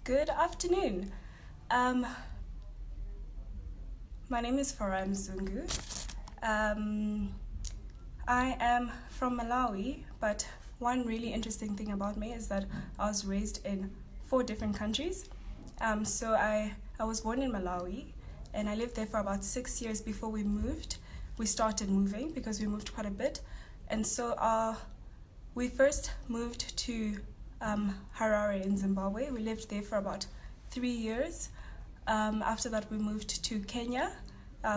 Good afternoon. My name is Farai Mzungu. I am from Malawi, but one really interesting thing about me is that I was raised in 4 different countries. So I was born in Malawi, and I lived there for about 6 years before we moved. We started moving because we moved quite a bit. And so we first moved to Harare in Zimbabwe. We lived there for about 3 years. After that, we moved to Kenya.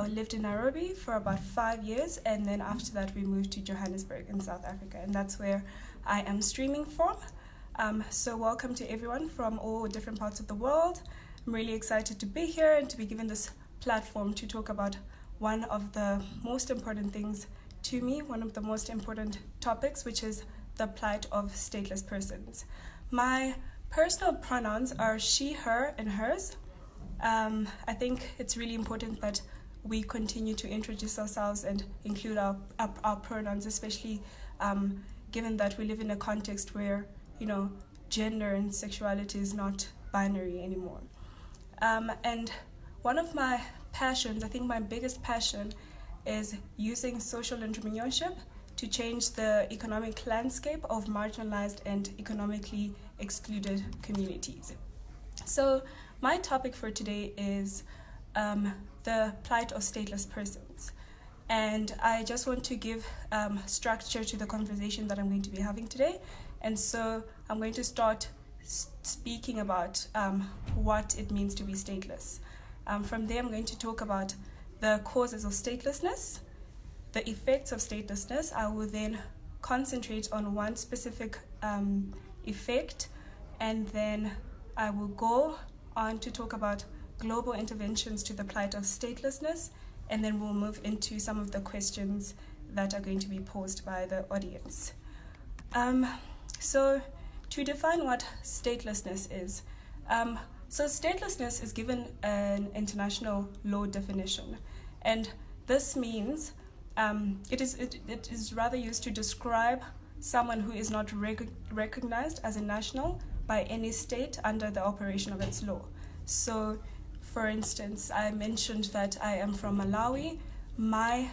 We lived in Nairobi for about 5 years, and then after that, we moved to Johannesburg in South Africa, and that's where I am streaming from. So welcome to everyone from all different parts of the world. I'm really excited to be here and to be given this platform to talk about one of the most important things to me, one of the most important topics, which is the plight of stateless persons. My personal pronouns are she, her, and hers. I think it's really important that we continue to introduce ourselves and include our pronouns, especially given that we live in a context where, gender and sexuality is not binary anymore. And one of my passions, I think my biggest passion, is using social entrepreneurship to change the economic landscape of marginalized and economically excluded communities. So my topic for today is the plight of stateless persons. And I just want to give structure to the conversation that I'm going to be having today. And so I'm going to start speaking about what it means to be stateless. From there, I'm going to talk about the causes of statelessness, the effects of statelessness. I will then concentrate on one specific effect, and then I will go on to talk about global interventions to the plight of statelessness, and then we'll move into some of the questions that are going to be posed by the audience. So to define what statelessness is, so statelessness is given an international law definition, and this means it is rather used to describe someone who is not recognized as a national by any state under the operation of its law. So, for instance, I mentioned that I am from Malawi. My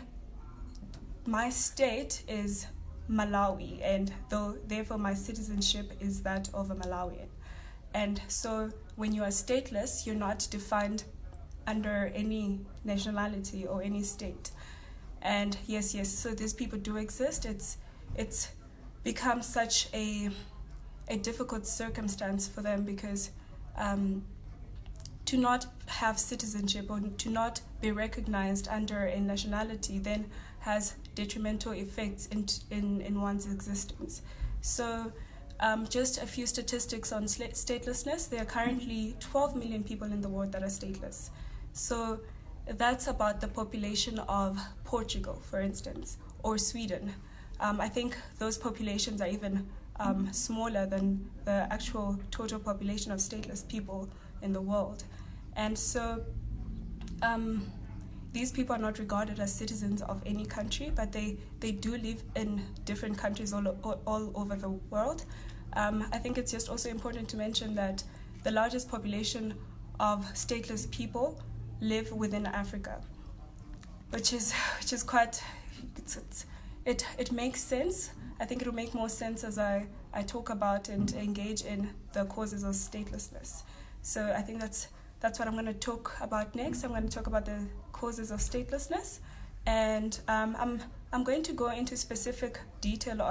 state is Malawi, and therefore my citizenship is that of a Malawian. And so when you are stateless, you're not defined under any nationality or any state. And yes, so these people do exist. It's become such a difficult circumstance for them because to not have citizenship or to not be recognized under a nationality then has detrimental effects in one's existence. So just a few statistics on statelessness. There are currently 12 million people in the world that are stateless. So that's about the population of Portugal, for instance, or Sweden. I think those populations are even smaller than the actual total population of stateless people in the world. And so these people are not regarded as citizens of any country, but they do live in different countries all over the world. I think it's just also important to mention that the largest population of stateless people live within Africa, which is quite, it makes sense. I think it'll make more sense as I talk about and engage in the causes of statelessness. So I think that's what I'm going to talk about next. I'm going to talk about the causes of statelessness, and I'm going to go into specific detail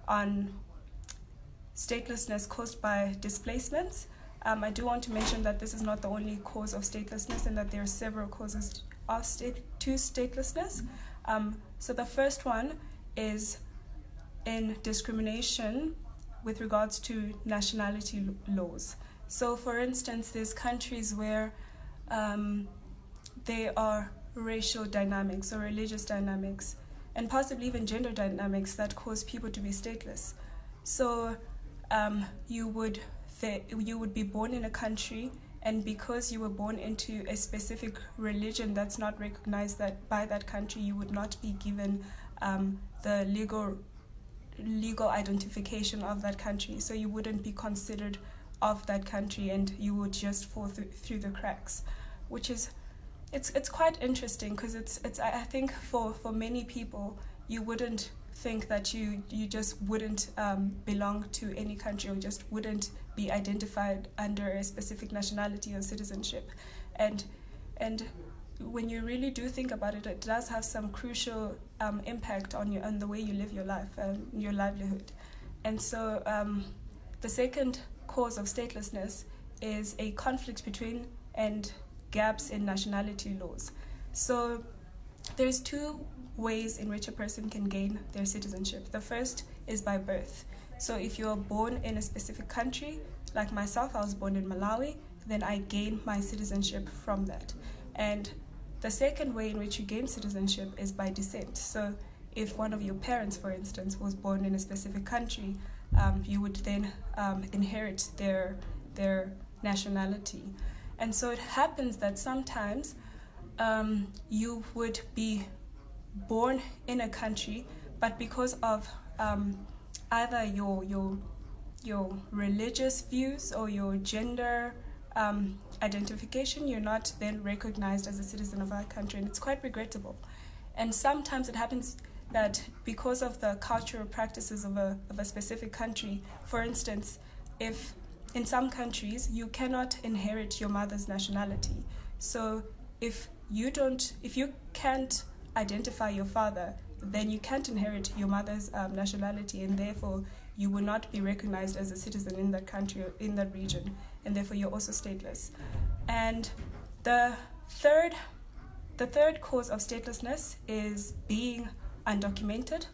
on statelessness caused by displacements. I do want to mention that this is not the only cause of statelessness and that there are several causes to statelessness. So the first one is in discrimination with regards to nationality laws. So for instance, there's countries where there are racial dynamics or religious dynamics and possibly even gender dynamics that cause people to be stateless. So you would be born in a country, and because you were born into a specific religion that's not recognized by that country, you would not be given the legal identification of that country. So you wouldn't be considered of that country, and you would just fall through the cracks, which is it's quite interesting, because it's I think for many people, you wouldn't think that you just wouldn't belong to any country, or just wouldn't be identified under a specific nationality or citizenship, and when you really do think about it, it does have some crucial impact on the way you live your life and your livelihood. And so the second cause of statelessness is a conflict between and gaps in nationality laws. So there's two ways in which a person can gain their citizenship. The first is by birth. So if you're born in a specific country, like myself, I was born in Malawi, then I gain my citizenship from that. And the second way in which you gain citizenship is by descent. So if one of your parents, for instance, was born in a specific country, you would then inherit their nationality. And so it happens that sometimes you would be born in a country, but because of either your religious views or your gender identification, you're not then recognized as a citizen of our country, and it's quite regrettable. And sometimes it happens that because of the cultural practices of a specific country, for instance, if in some countries you cannot inherit your mother's nationality. So if you can't identify your father, then you can't inherit your mother's nationality, and therefore you will not be recognized as a citizen in that country or in that region, and therefore you're also stateless. And the third cause of statelessness is being undocumented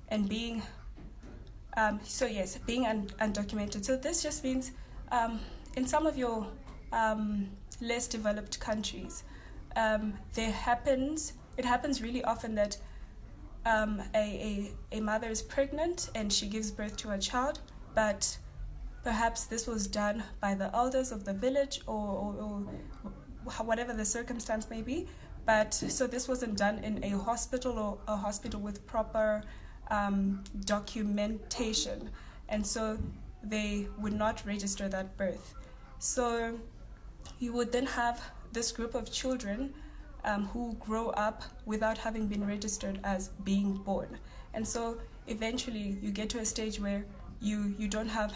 and being undocumented. So this just means in some of your less developed countries, it happens really often that a mother is pregnant and she gives birth to a child, but perhaps this was done by the elders of the village or whatever the circumstance may be. But so this wasn't done in a hospital or a hospital with proper documentation, and so they would not register that birth. So you would then have this group of children who grow up without having been registered as being born. And so eventually you get to a stage where you don't have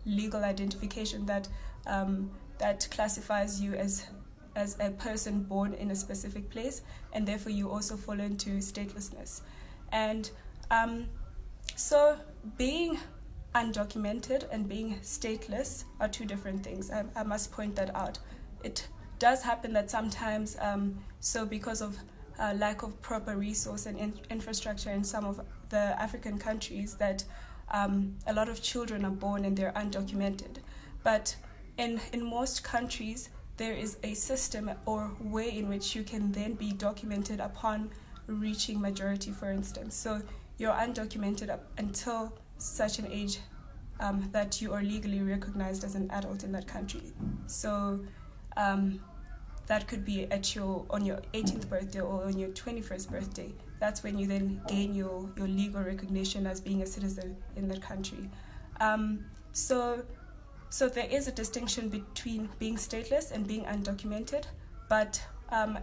legal identification that classifies you as a person born in a specific place, and therefore you also fall into statelessness. And so being undocumented and being stateless are two different things. I must point that out. It does happen that sometimes, so because of lack of proper resource and infrastructure in some of the African countries, that a lot of children are born and they're undocumented. But in most countries, there is a system or way in which you can then be documented upon reaching majority, for instance. So you're undocumented up until such an age that you are legally recognized as an adult in that country. So that could be on your 18th birthday or on your 21st birthday. That's when you then gain your legal recognition as being a citizen in that country. So there is a distinction between being stateless and being undocumented, but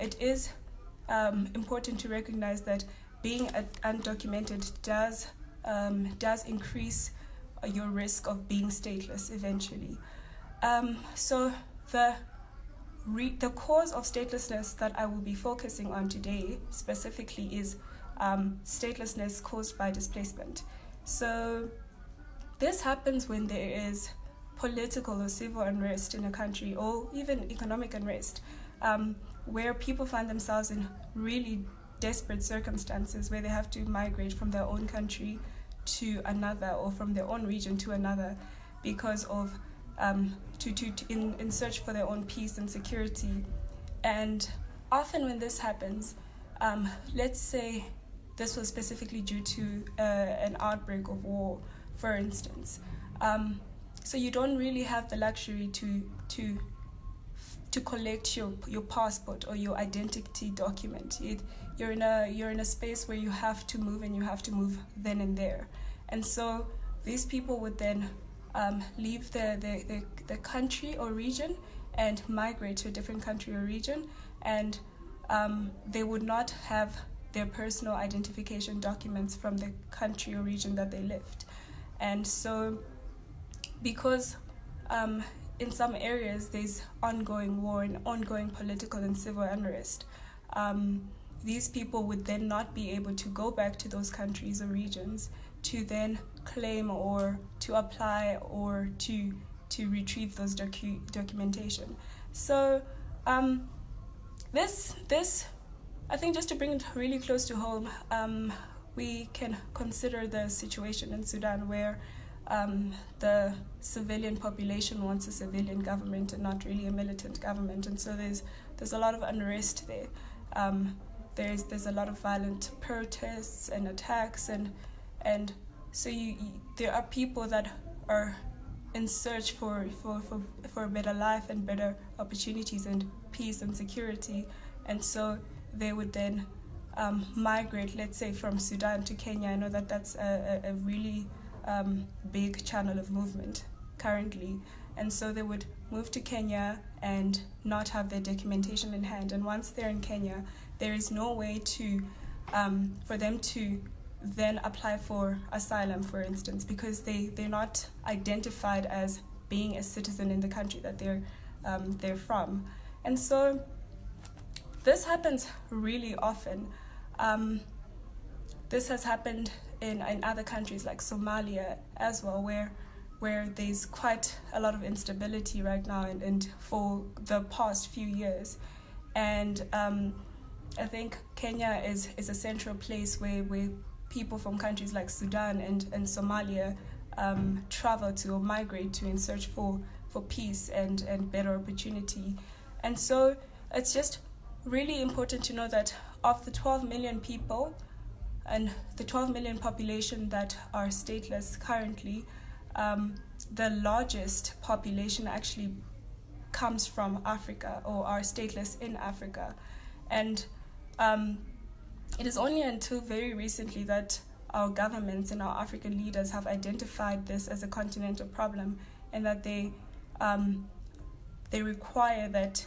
it is important to recognize that being undocumented does increase your risk of being stateless eventually. So the cause of statelessness that I will be focusing on today specifically is statelessness caused by displacement. So this happens when there is political or civil unrest in a country, or even economic unrest, where people find themselves in really desperate circumstances where they have to migrate from their own country to another, or from their own region to another, because of in search for their own peace and security. And often when this happens, let's say this was specifically due to an outbreak of war, for instance. So you don't really have the luxury to collect your passport or your identity document. You're in a space where you have to move, and you have to move then and there. And so these people would then leave the country or region and migrate to a different country or region, and they would not have their personal identification documents from the country or region that they lived. And so because in some areas there's ongoing war and ongoing political and civil unrest, these people would then not be able to go back to those countries or regions to then claim or to apply or to retrieve those documentation. So this I think, just to bring it really close to home, we can consider the situation in Sudan where the civilian population wants a civilian government and not really a militant government, and so there's a lot of unrest there. There's a lot of violent protests and attacks, and so there are people that are in search for a better life and better opportunities and peace and security, and so they would then migrate, let's say, from Sudan to Kenya. I know that that's a really big channel of movement currently, and so they would move to Kenya and not have their documentation in hand, and once they're in Kenya, there is no way to for them to then apply for asylum, for instance, because they're not identified as being a citizen in the country that they're from. And so this happens really often. This has happened in other countries like Somalia as well, where there's quite a lot of instability right now and for the past few years. And I think Kenya is a central place where people from countries like Sudan and Somalia travel to or migrate to in search for peace and better opportunity. And so it's just really important to know that of the 12 million people and the 12 million population that are stateless currently, the largest population actually comes from Africa or are stateless in Africa. And it is only until very recently that our governments and our African leaders have identified this as a continental problem, and that they require that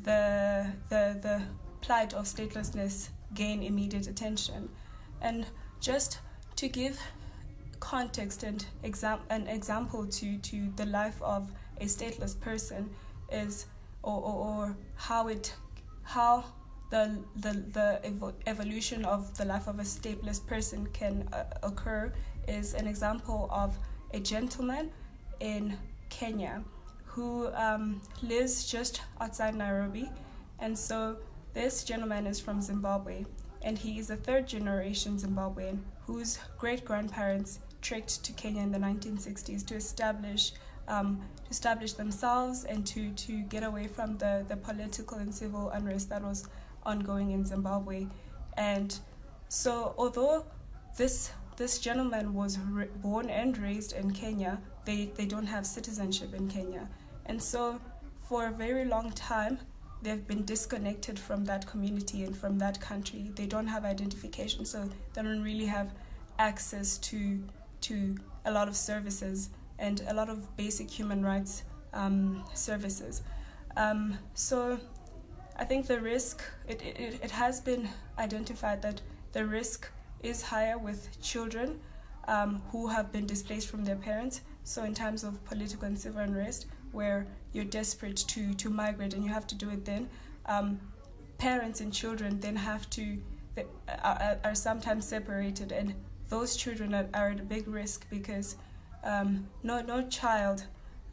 the plight of statelessness gain immediate attention. And just to give context and an example to the life of a stateless person is or how the evolution of the life of a stateless person can occur is an example of a gentleman in Kenya who lives just outside Nairobi. And so this gentleman is from Zimbabwe, and he is a third-generation Zimbabwean whose great-grandparents trekked to Kenya in the 1960s to establish themselves and to get away from the political and civil unrest that was ongoing in Zimbabwe. And so although this gentleman was born and raised in Kenya, they don't have citizenship in Kenya. And so for a very long time, they've been disconnected from that community and from that country. They don't have identification, so they don't really have access to a lot of services and a lot of basic human rights services. So I think the risk, it has been identified that the risk is higher with children who have been displaced from their parents. So in times of political and civil unrest, where you're desperate to migrate and you have to do it then, parents and children then are sometimes separated, and those children are at a big risk because no child,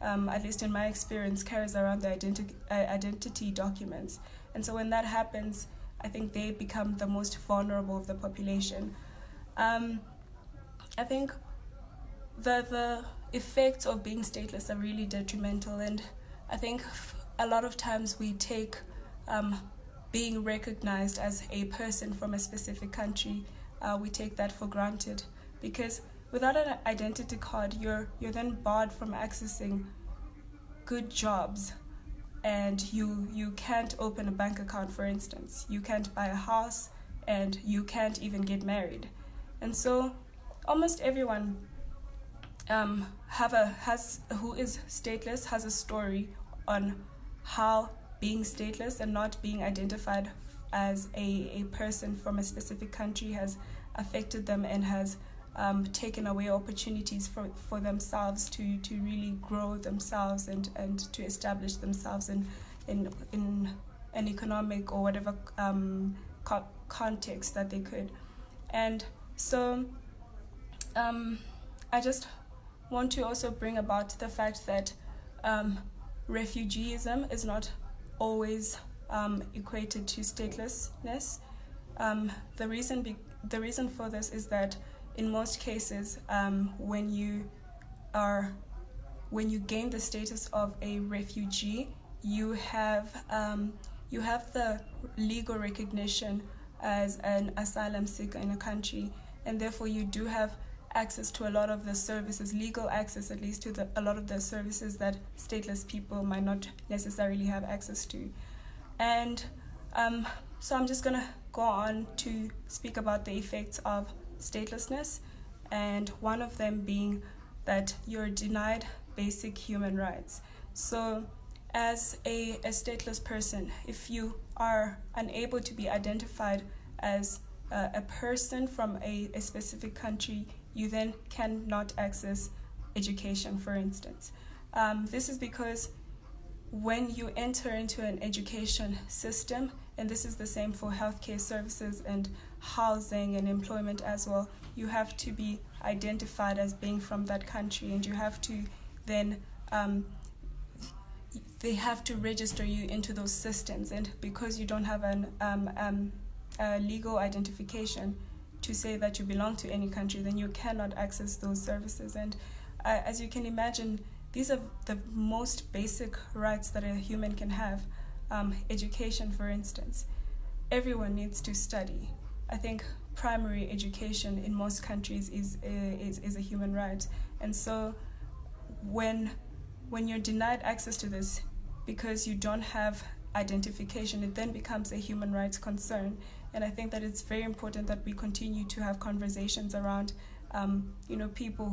at least in my experience, carries around the identity documents. And so when that happens, I think they become the most vulnerable of the population. I think the effects of being stateless are really detrimental, and I think a lot of times we take being recognized as a person from a specific country, we take that for granted, because without an identity card, you're then barred from accessing good jobs, and you can't open a bank account, for instance. You can't buy a house, and you can't even get married. And so almost everyone who is stateless has a story on how being stateless and not being identified as a person from a specific country has affected them and has taken away opportunities for themselves to really grow themselves and to establish themselves in an economic or whatever context that they could. And so I just want to also bring about the fact that refugeeism is not always equated to statelessness. The reason for this is that in most cases, when you gain the status of a refugee, you have the legal recognition as an asylum seeker in a country, and therefore you do have access to a lot of the services, legal access at least to a lot of the services that stateless people might not necessarily have access to. And so I'm just going to go on to speak about the effects of statelessness, and one of them being that you're denied basic human rights. So as a stateless person, if you are unable to be identified as a person from a specific country, you then cannot access education, for instance. This is because when you enter into an education system, and this is the same for healthcare services and housing and employment as well, you have to be identified as being from that country, and you have to then they have to register you into those systems, and because you don't have a legal identification to say that you belong to any country, then you cannot access those services. And as you can imagine, these are the most basic rights that a human can have. Education, for instance. Everyone needs to study. I think primary education in most countries is a human right. And so when you're denied access to this because you don't have identification, it then becomes a human rights concern. And I think that it's very important that we continue to have conversations around people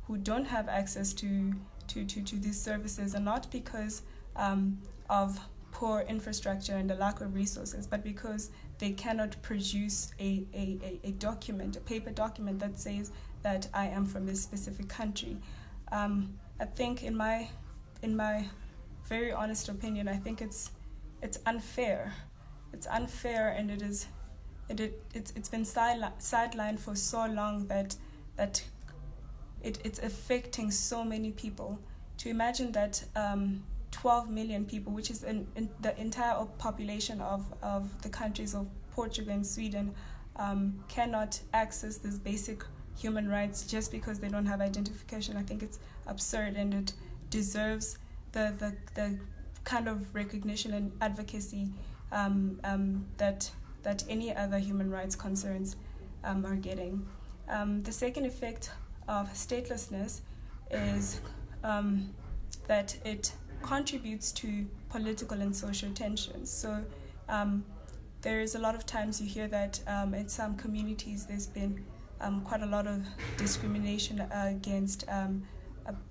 who don't have access to these services, and not because of poor infrastructure and the lack of resources, but because they cannot produce a document, a paper document that says that I am from this specific country. I think in my very honest opinion, I think it's unfair. It's unfair, and it's been sidelined for so long that it's affecting so many people. To imagine that 12 million people, which is in the entire population of the countries of Portugal and Sweden, cannot access these basic human rights just because they don't have identification. I think it's absurd, and it deserves the kind of recognition and advocacy that any other human rights concerns are getting. The second effect of statelessness is that it contributes to political and social tensions. So there is a lot of times you hear that in some communities there's been quite a lot of discrimination against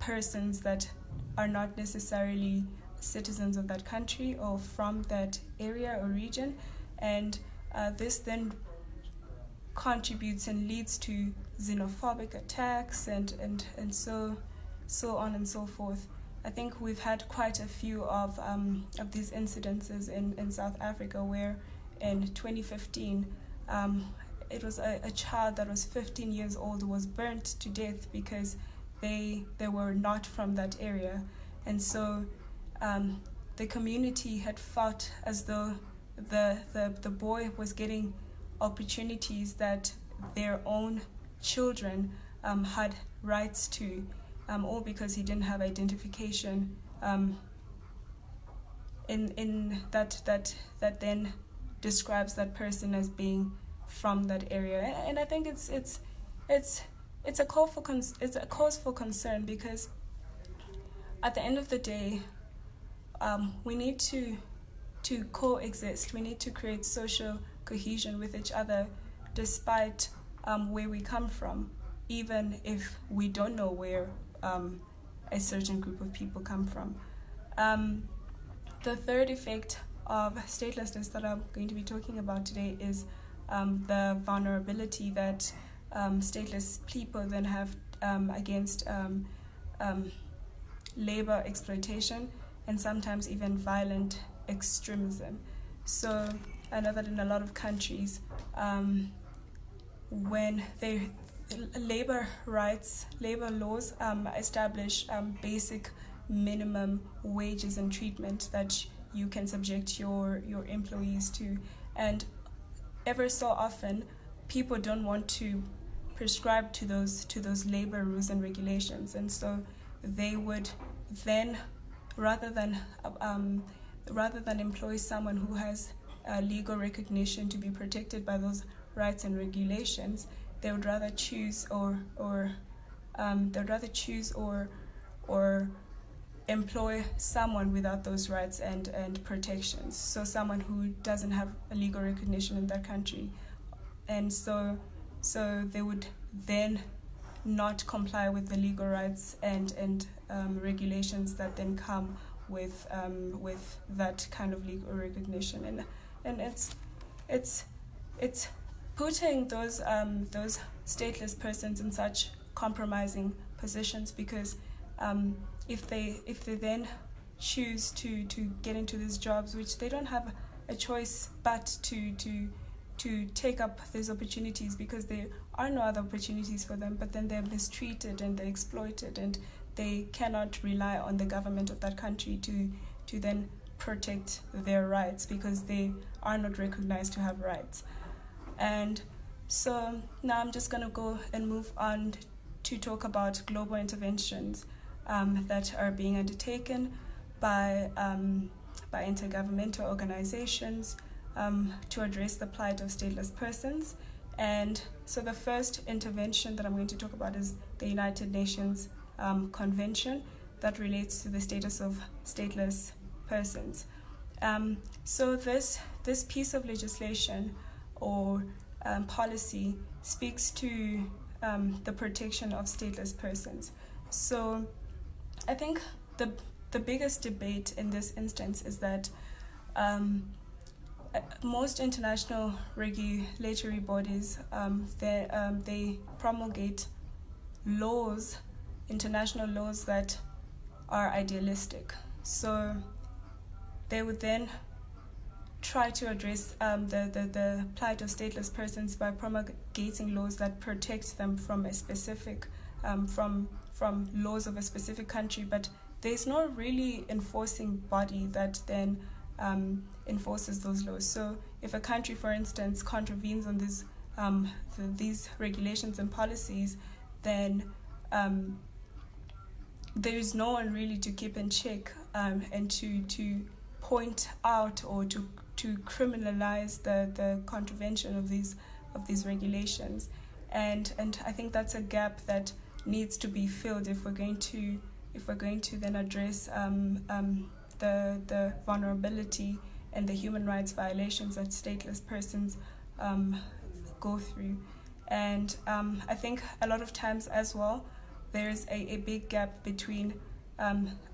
persons that are not necessarily citizens of that country or from that area or region, and this then contributes and leads to xenophobic attacks and so on and so forth. I think we've had quite a few of these incidences in South Africa, where in 2015 it was a child that was 15 years old who was burnt to death because they were not from that area. And so the community had felt as though the boy was getting opportunities that their own children had rights to, all because he didn't have identification in that then describes that person as being from that area. And I think it's a cause for concern, because at the end of the day, we need to coexist. We need to create social cohesion with each other, despite where we come from. even if we don't know where a certain group of people come from. The third effect of statelessness that I'm going to be talking about today is the vulnerability that stateless people then have against labor exploitation and sometimes even violent extremism. So I know that in a lot of countries, when labor laws establish basic minimum wages and treatment that you can subject your employees to, and ever so often people don't want to prescribe to those labor rules and regulations, and so they would then rather than employ someone who has legal recognition to be protected by those rights and regulations, they would rather choose or employ someone without those rights and protections. So someone who doesn't have a legal recognition in that country, and so they would then not comply with the legal rights and regulations that then come with that kind of legal recognition, and it's putting those stateless persons in such compromising positions, because if they then choose to get into these jobs, which they don't have a choice but to take up these opportunities, because there are no other opportunities for them, but then they're mistreated and they're exploited, and they cannot rely on the government of that country to then protect their rights, because they are not recognized to have rights. And so now I'm just going to go and move on to talk about global interventions that are being undertaken by intergovernmental organizations to address the plight of stateless persons. And so the first intervention that I'm going to talk about is the United Nations Convention that relates to the status of stateless persons. So this piece of legislation or policy speaks to the protection of stateless persons. So I think the biggest debate in this instance is that most international regulatory bodies, they promulgate laws, international laws that are idealistic. So they would then try to address the plight of stateless persons by promulgating laws that protect them from a specific from laws of a specific country, but there's no really enforcing body that then enforces those laws. So if a country, for instance, contravenes on these regulations and policies, then there is no one really to keep in check and to point out or to criminalize the contravention of these regulations, and I think that's a gap that needs to be filled if we're going to then address the vulnerability and the human rights violations that stateless persons go through. And I think a lot of times as well, there's a big gap between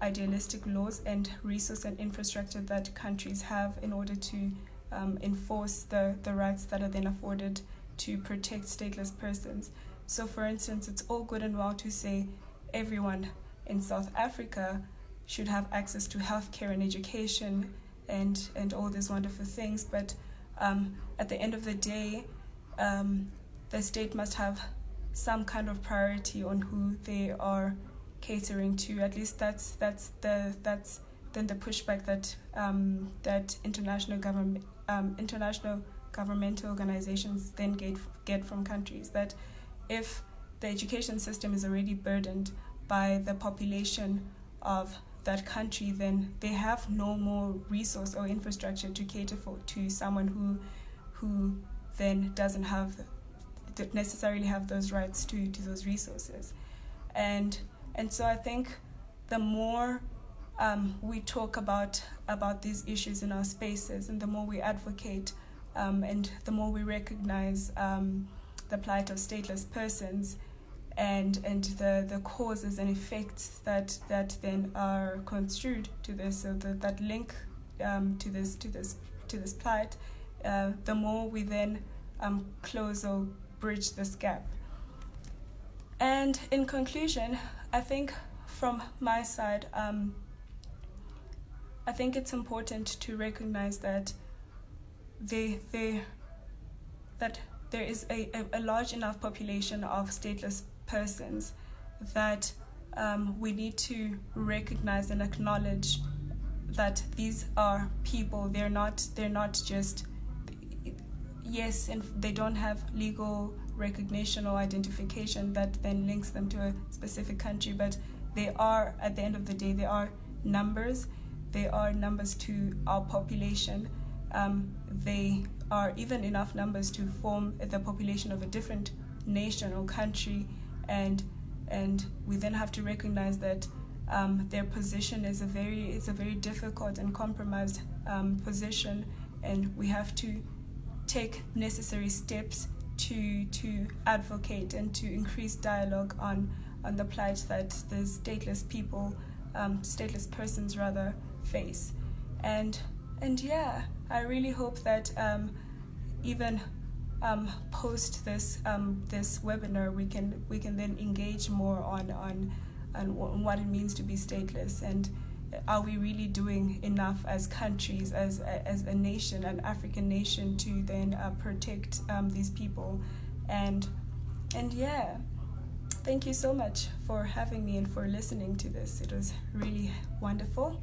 idealistic laws and resource and infrastructure that countries have in order to enforce the rights that are then afforded to protect stateless persons. So for instance, it's all good and well to say everyone in South Africa should have access to healthcare and education and all these wonderful things, but at the end of the day, the state must have some kind of priority on who they are catering to. At least that's then the pushback that international governmental organizations then get from countries, that if the education system is already burdened by the population of that country, then they have no more resource or infrastructure to cater to someone who then doesn't necessarily have those rights to those resources. And so I think the more we talk about these issues in our spaces, and the more we advocate and the more we recognize the plight of stateless persons, and the causes and effects that then are construed to this, so that link to this plight, the more we then close or bridge this gap. And in conclusion, I think from my side, I think it's important to recognize that there is a large enough population of stateless persons that we need to recognize and acknowledge that these are people. They're not just, yes, and they don't have legal recognition or identification that then links them to a specific country, but they are, at the end of the day, they are numbers. They are numbers to our population. They are even enough numbers to form the population of a different nation or country, and we then have to recognize that their position is a very difficult and compromised position, and we have to take necessary steps to advocate and to increase dialogue on the plight that the stateless people, stateless persons rather, face. And yeah, I really hope that even post this webinar, we can then engage more on what it means to be stateless, and are we really doing enough as countries, as a nation, an African nation, to then protect these people. And yeah, thank you so much for having me and for listening to this. It was really wonderful.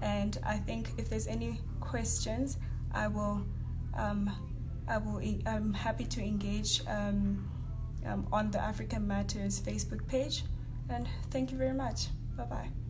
And I think if there's any questions, I'm happy to engage on the African Matters Facebook page. And thank you very much. Bye-bye.